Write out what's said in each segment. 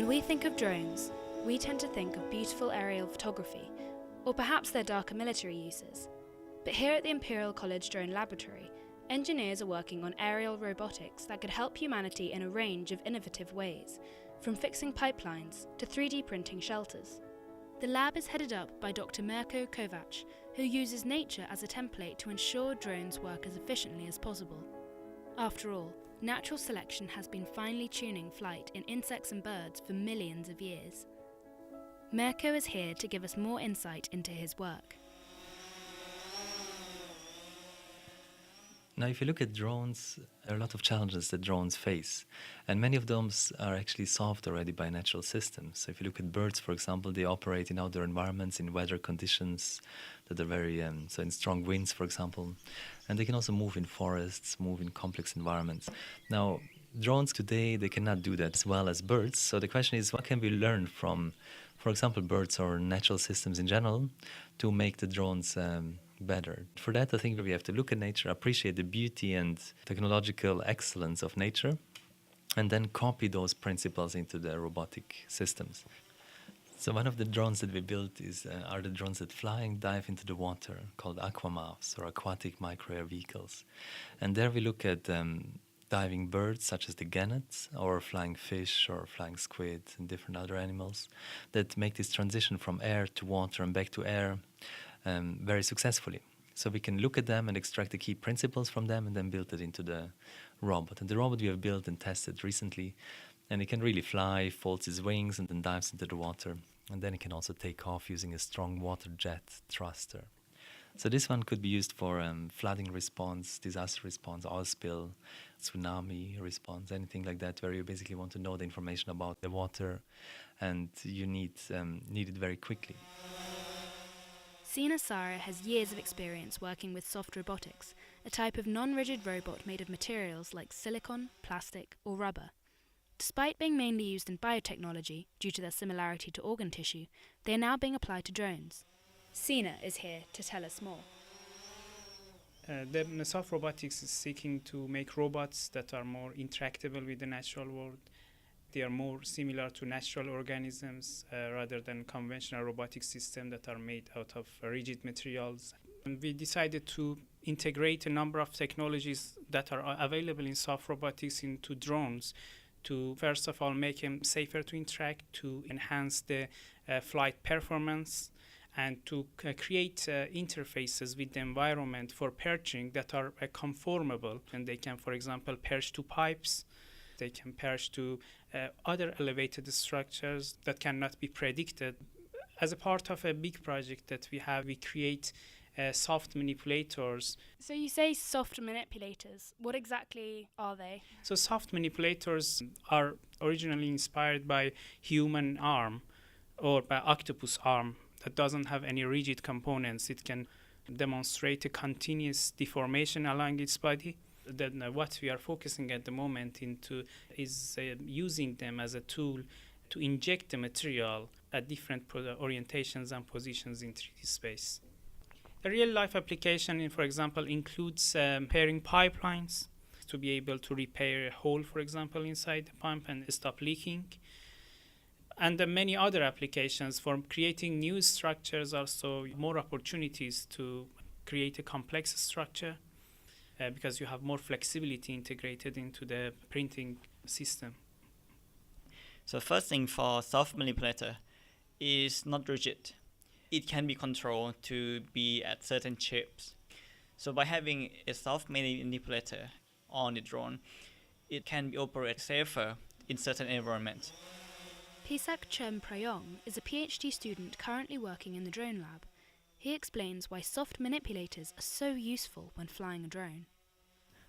When we think of drones, we tend to think of beautiful aerial photography, or perhaps their darker military uses. But here at the Imperial College Drone Laboratory, engineers are working on aerial robotics that could help humanity in a range of innovative ways, from fixing pipelines to 3D printing shelters. The lab is headed up by Dr. Mirko Kovac, who uses nature as a template to ensure drones work as efficiently as possible. After all, natural selection has been finely tuning flight in insects and birds for millions of years. Mirko is here to give us more insight into his work. Now, if you look at drones, there are a lot of challenges that drones face, and many of those are actually solved already by natural systems. So if you look at birds, for example, they operate in outdoor environments, in weather conditions that are very, so in strong winds, for example, and they can also move in forests, move in complex environments. Now, drones today, they cannot do that as well as birds, so the question is, what can we learn from, for example, birds or natural systems in general to make the drones better? For that, I think we have to look at nature, appreciate the beauty and technological excellence of nature, and then copy those principles into the robotic systems. So one of the drones that we built are the drones that fly and dive into the water, called aquamavs, or aquatic micro-air vehicles. And there we look at diving birds, such as the gannets, or flying fish, or flying squid, and different other animals that make this transition from air to water and back to air very successfully. So we can look at them and extract the key principles from them and then build it into the robot. And the robot we have built and tested recently, and it can really fly, folds its wings, and then dives into the water. And then it can also take off using a strong water jet thruster. So this one could be used for flooding response, disaster response, oil spill, tsunami response, anything like that, where you basically want to know the information about the water and you need it very quickly. Sina Sara has years of experience working with soft robotics, a type of non-rigid robot made of materials like silicon, plastic, or rubber. Despite being mainly used in biotechnology due to their similarity to organ tissue, they are now being applied to drones. Sina is here to tell us more. The soft robotics is seeking to make robots that are more interactable with the natural world. They are more similar to natural organisms rather than conventional robotic systems that are made out of rigid materials. And we decided to integrate a number of technologies that are available in soft robotics into drones to, first of all, make them safer to interact, to enhance the flight performance, and to create interfaces with the environment for perching that are conformable. And they can, for example, perch to pipes. They can perch to other elevated structures that cannot be predicted. As a part of a big project that we have, we create soft manipulators. So you say soft manipulators. What exactly are they? So soft manipulators are originally inspired by human arm or by octopus arm that doesn't have any rigid components. It can demonstrate a continuous deformation along its body. Then what we are focusing at the moment into is using them as a tool to inject the material at different orientations and positions in 3D space. A real-life application, for example, includes repairing pipelines to be able to repair a hole, for example, inside the pump and stop leaking. And many other applications for creating new structures, also more opportunities to create a complex structure. Because you have more flexibility integrated into the printing system. So first thing for soft manipulator is not rigid. It can be controlled to be at certain shapes. So by having a soft manipulator on the drone, it can be operated safer in certain environments. Pisak Chen Prayong is a PhD student currently working in the drone lab. He explains why soft manipulators are so useful when flying a drone.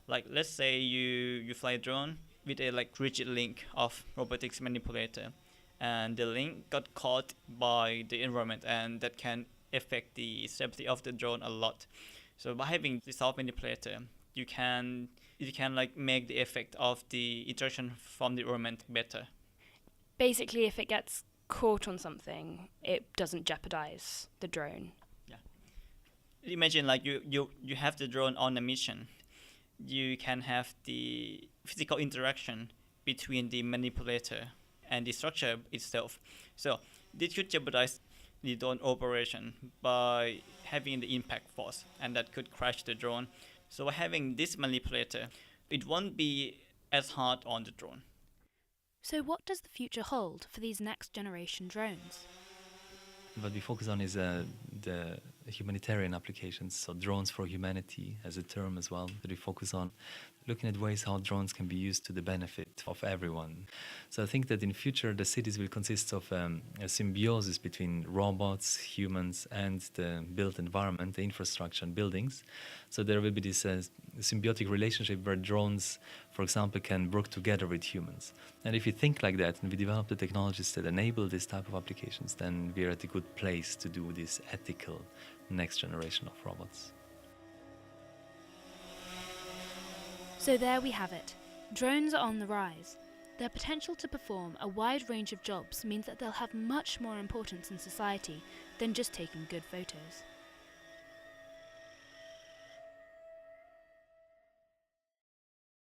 Like let's say you fly a drone with a rigid link of robotics manipulator, and the link got caught by the environment, and that can affect the stability of the drone a lot. So by having the soft manipulator, you can make the effect of the interaction from the environment better. Basically, if it gets caught on something, it doesn't jeopardize the drone. Imagine you have the drone on a mission. You can have the physical interaction between the manipulator and the structure itself. So this could jeopardize the drone operation by having the impact force, and that could crash the drone. So by having this manipulator, it won't be as hard on the drone. So what does the future hold for these next generation drones? What we focus on is the humanitarian applications, so drones for humanity as a term as well, that we focus on looking at ways how drones can be used to the benefit of everyone. So I think that in future the cities will consist of a symbiosis between robots, humans, and the built environment, the infrastructure and buildings. So there will be this symbiotic relationship where drones, for example, can work together with humans. And if you think like that and we develop the technologies that enable this type of applications, then we're at a good place to do this ethical next generation of robots. So there we have it. Drones are on the rise. Their potential to perform a wide range of jobs means that they'll have much more importance in society than just taking good photos.